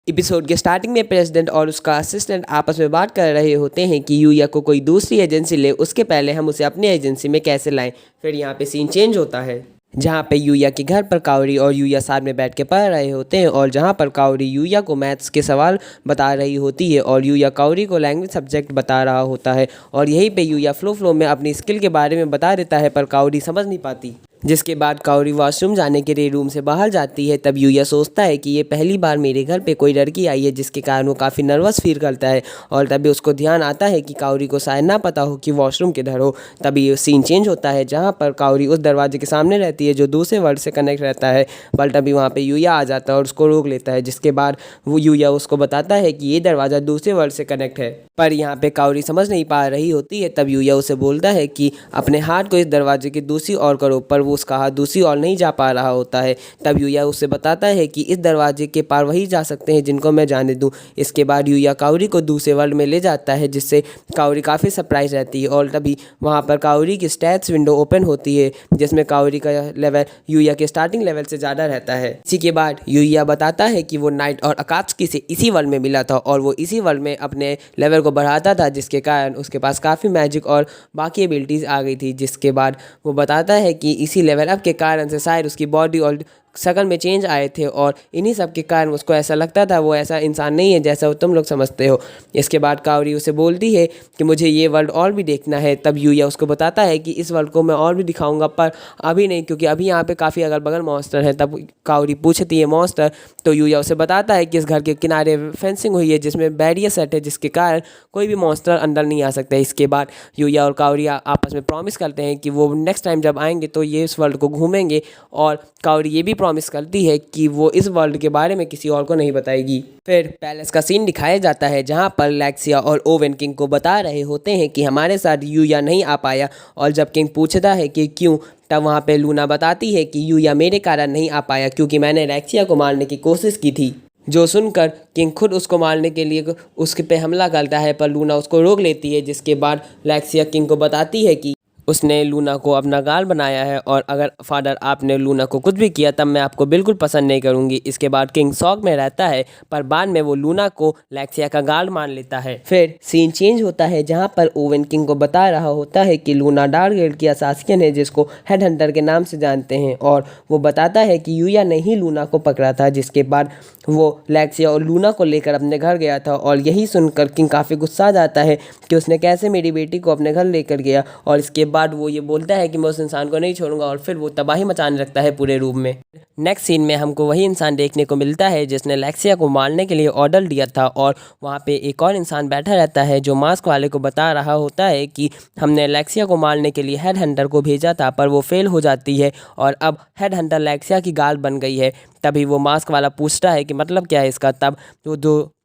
Episode के starting में president और उसका असिस्टेंट आपस में बात कर रहे होते हैं कि यूया को कोई दूसरी एजेंसी ले, उसके पहले हम उसे अपनी एजेंसी में कैसे लाएं। फिर यहाँ पे सीन चेंज होता है जहाँ पे यूया के घर पर कावरी और यूया साथ में बैठ के पढ़ रहे होते हैं और जहाँ पर कावरी यूया को मैथ्स के सवाल बता रही होती है और यूया कावरी को लैंग्वेज सब्जेक्ट बता रहा होता है और यहीं पे यूया फ्लो में अपनी स्किल के बारे में बता देता है पर कावरी समझ नहीं पाती। जिसके बाद कावरी वॉशरूम जाने के लिए रूम से बाहर जाती है। तब यूया सोचता है कि ये पहली बार मेरे घर पे कोई लड़की आई है, जिसके कारण वो काफ़ी नर्वस फील करता है और तभी उसको ध्यान आता है कि कावरी को शायद ना पता हो कि वॉशरूम किधर हो। तभी सीन चेंज होता है जहाँ पर कावरी उस दरवाजे के सामने रहती है जो दूसरे वर्ल्ड से कनेक्ट रहता है, पर तभी वहाँ पर यूया आ जाता है और उसको रोक लेता है। जिसके बाद वो यूया उसको बताता है कि ये दरवाज़ा दूसरे वर्ल्ड से कनेक्ट है, पर यहाँ पे कावरी समझ नहीं पा रही होती है। तब यूया उसे बोलता है कि अपने हाथ को इस दरवाजे की दूसरी ओर करो, पर वो उसका हाथ दूसरी ओर नहीं जा पा रहा होता है। तब यूया उसे बताता है कि इस दरवाजे के पार वही जा सकते हैं जिनको मैं जाने दूं। इसके बाद यूया कावरी को दूसरे वर्ल्ड में ले जाता है, जिससे कावरी काफ़ी सरप्राइज रहती है और तभी वहाँ पर कावरी की स्टैट्स विंडो ओपन होती है जिसमें कावरी का लेवल यूया के स्टार्टिंग लेवल से ज़्यादा रहता है। इसी के बाद यूया बताता है कि वो नाइट और अकात्सुकी से इसी वर्ल्ड में मिला था और वो इसी वर्ल्ड में अपने लेवल को बढ़ाता था, जिसके कारण उसके पास काफ़ी मैजिक और बाकी एबिलिटीज़ आ गई थी। जिसके बाद वो बताता है कि इसी लेवल अप के कारण से शायद उसकी बॉडी और शक्ल में चेंज आए थे और इन्हीं सब के कारण उसको ऐसा लगता था वो ऐसा इंसान नहीं है जैसा वो तुम लोग समझते हो। इसके बाद कावरी उसे बोलती है कि मुझे ये वर्ल्ड और भी देखना है। तब यूया उसको बताता है कि इस वर्ल्ड को मैं और भी दिखाऊंगा, पर अभी नहीं, क्योंकि अभी यहाँ पे काफ़ी अगल बगल मॉन्स्टर हैं। तब कावरी पूछती है मॉन्स्टर, तो यूया उसे बताता है कि इस घर के किनारे फेंसिंग हुई है जिसमें बैरियर सेट है, जिसके कारण कोई भी मॉन्स्टर अंदर नहीं आ सकता। इसके बाद यूया और कावरी आपस में प्रॉमिस करते हैं कि वो नेक्स्ट टाइम जब आएंगे तो ये इस वर्ल्ड को घूमेंगे और कावरी ये भी प्रॉमिस करती है कि वो इस वर्ल्ड के बारे में किसी और को नहीं बताएगी। फिर पैलेस का सीन दिखाया जाता है जहां पर लेक्सिया और ओवेन किंग को बता रहे होते हैं कि हमारे साथ यूया नहीं आ पाया और जब किंग पूछता है कि क्यों, तब वहां पे लूना बताती है कि यूया मेरे कारण नहीं आ पाया क्योंकि मैंने लेक्सिया को मारने की कोशिश की थी। जो सुनकर किंग खुद उसको मारने के लिए उसके पे हमला करता है, पर लूना उसको रोक लेती है। जिसके बाद लेक्सिया किंग को बताती है कि उसने लूना को अपना गार्ड बनाया है और अगर फादर आपने लूना को कुछ भी किया तब मैं आपको बिल्कुल पसंद नहीं करूंगी। इसके बाद किंग शॉक में रहता है, पर बाद में वो लूना को लेक्सिया का गार्ड मान लेता है। फिर सीन चेंज होता है जहां पर ओवेन किंग को बता रहा होता है कि लूना डार्क गिल्ड की असासियन है जिसको हेड हंटर के नाम से जानते हैं और वो बताता है कि यूया ने ही लूना को पकड़ा था। जिसके बाद वो लेक्सिया और लूना को लेकर अपने घर गया था और यही सुनकर किंग काफ़ी गुस्सा जाता है कि उसने कैसे मेरी बेटी को अपने घर लेकर गया और इसके बाद वो ये बोलता है कि मैं उस इंसान को नहीं छोड़ूंगा और फिर वो तबाही मचाने लगता है पूरे रूम में। नेक्स्ट सीन में हमको वही इंसान देखने को मिलता है जिसने लेक्सिया को मारने के लिए ऑर्डर दिया था और वहाँ पे एक और इंसान बैठा रहता है जो मास्क वाले को बता रहा होता है कि हमने लेक्सिया को मारने के लिए हेड हंटर को भेजा था पर वो फेल हो जाती है और अब हेड हंटर लेक्सिया की गार्ड बन गई है। तभी वो मास्क वाला पूछता है कि मतलब क्या है इसका। तब वो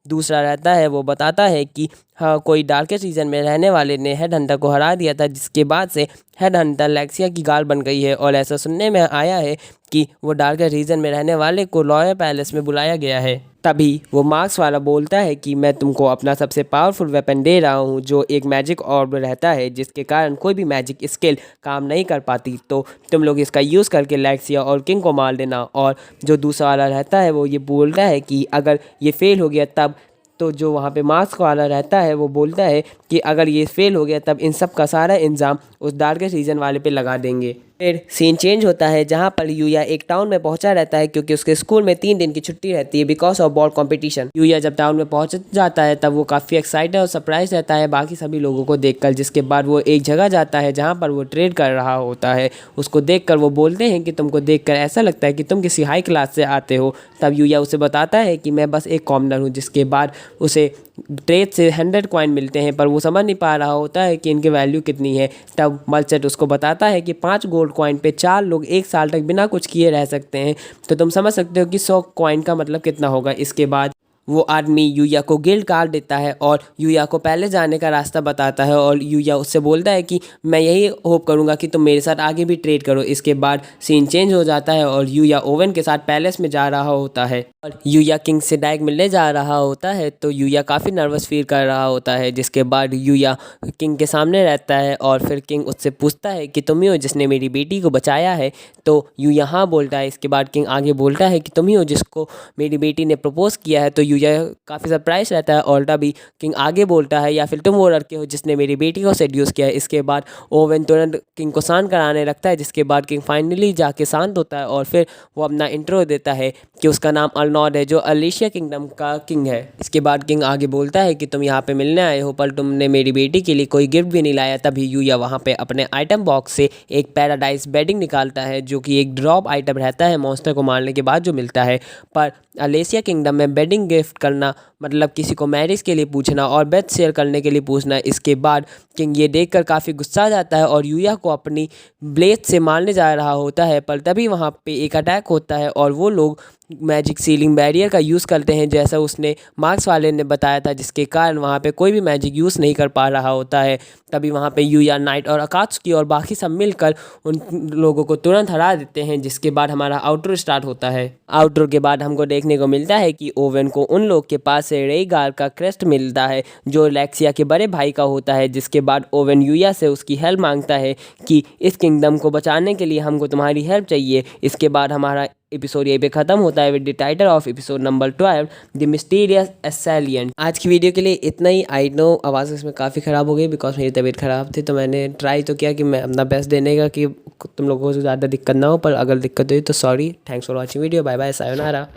दूसरा रहता है वो बताता है कि हाँ, कोई डार्केस्ट रीजन में रहने वाले ने हेड हंटर को हरा दिया था, जिसके बाद से हेड हंटर लेक्सिया की गार्ड बन गई है और ऐसा सुनने में आया है कि वो डार्केस्ट रीजन में रहने वाले को लॉयर पैलेस में बुलाया गया है। तभी वो मार्क्स वाला बोलता है कि मैं तुमको अपना सबसे पावरफुल वेपन दे रहा हूँ जो एक मैजिक ऑर्ब रहता है जिसके कारण कोई भी मैजिक स्किल काम नहीं कर पाती, तो तुम लोग इसका यूज़ करके लेक्सिया और किंग को मार देना। और जो दूसरा वाला रहता है वो ये बोलता है कि अगर ये फेल हो गया तब, तो जो वहाँ पे मास्क वाला रहता है वो बोलता है कि अगर ये फेल हो गया तब इन सब का सारा इल्ज़ाम उस डार्केस्ट रीजन वाले पे लगा देंगे। फिर सीन चेंज होता है जहाँ पर यूया एक टाउन में पहुँचा रहता है क्योंकि उसके स्कूल में 3 दिन की छुट्टी रहती है बिकॉज ऑफ बॉल कंपटीशन। यूया जब टाउन में पहुँच जाता है तब वो काफ़ी एक्साइटेड और सरप्राइज रहता है बाकी सभी लोगों को देखकर। जिसके बाद वो एक जगह जाता है जहाँ पर वो ट्रेड कर रहा होता है। उसको देखकर वो बोलते हैं कि तुमको देखकर ऐसा लगता है कि तुम किसी हाई क्लास से आते हो। तब यूया उसे बताता है कि मैं बस एक कॉमनर हूँ। जिसके बाद उसे ट्रेड से 100 कॉइन मिलते हैं पर वो समझ नहीं पा रहा होता है कि इनकी वैल्यू कितनी है। तब मर्चेंट उसको बताता है कि 5 गोल्ड कॉइन पे 4 लोग 1 साल तक बिना कुछ किए रह सकते हैं, तो तुम समझ सकते हो कि 100 कॉइन का मतलब कितना होगा। इसके बाद वो आदमी यूया को गिल्ड कार्ड देता है और यूया को पहले जाने का रास्ता बताता है और यूया उससे बोलता है कि मैं यही होप करूँगा कि तुम मेरे साथ आगे भी ट्रेड करो। इसके बाद सीन चेंज हो जाता है और यूया ओवेन के साथ पैलेस में जा रहा होता है और यूया किंग से डायरेक्ट मिलने जा रहा होता है, तो यूया काफ़ी नर्वस फील कर रहा होता है। जिसके बाद यूया किंग के सामने रहता है और फिर किंग उससे पूछता है कि तुम ही हो जिसने मेरी बेटी को बचाया है, तो यूया हाँ बोलता है। इसके बाद किंग आगे बोलता है कि तुम ही हो जिसको मेरी बेटी ने प्रपोज किया है, तो यूया काफ़ी सरप्राइज रहता है और तभी किंग आगे बोलता है, या फिर तुम वो लड़के हो जिसने मेरी बेटी को सेड्यूस किया है। इसके बाद ओवेन तुरंत किंग को शांत कराने लगता है, जिसके बाद किंग फाइनली जाके शांत होता है और फिर वो अपना इंट्रो देता है कि उसका नाम अर्नोल्ड है, जो अलीशिया किंगडम का किंग है। इसके बाद किंग आगे बोलता है कि तुम यहाँ पे मिलने आए हो, पर तुमने मेरी बेटी के लिए कोई गिफ्ट भी नहीं लाया। तभी यूया वहाँ पे अपने आइटम बॉक्स से एक पैराडाइज बेडिंग निकालता है, जो कि एक ड्रॉप आइटम रहता है मॉन्स्टर को मारने के बाद जो मिलता है। पर अलेसिया किंगडम में बेडिंग गिफ्ट करना मतलब किसी को मैरिज के लिए पूछना और बेड शेयर करने के लिए पूछना। इसके बाद किंग ये देखकर काफ़ी गुस्सा आ जाता है और यूया को अपनी ब्लेड से मारने जा रहा होता है, पर तभी वहाँ पे एक अटैक होता है और वो लोग मैजिक सीलिंग बैरियर का यूज़ करते हैं, जैसा उसने मार्क्स वाले ने बताया था, जिसके कारण वहाँ पे कोई भी मैजिक यूज़ नहीं कर पा रहा होता है। तभी वहाँ पे यूया, नाइट और अकात्सुकी और बाकी सब मिलकर उन लोगों को तुरंत हरा देते हैं, जिसके बाद हमारा आउटरो स्टार्ट होता है। आउटरो के बाद हमको देखने को मिलता है कि ओवेन को उन लोग के पास से रेगार का क्रेस्ट मिलता है, जो लेक्सिया के बड़े भाई का होता है। जिसके बाद ओवेन यूया से उसकी हेल्प मांगता है कि इस किंगडम को बचाने के लिए हमको तुम्हारी हेल्प चाहिए। इसके बाद हमारा एपिसोड यहीं पे ख़त्म होता है with the title of episode number 12, the mysterious assailant. आज की वीडियो के लिए इतना ही। आई नो आवाज़ इसमें काफ़ी ख़राब हो गई बिकॉज मेरी तबीयत ख़राब थी, तो मैंने ट्राई तो किया कि मैं अपना बेस्ट देने का कि तुम लोगों को ज़्यादा दिक्कत ना हो, पर अगर दिक्कत हुई तो sorry. Thanks for watching video. Bye bye, sayonara.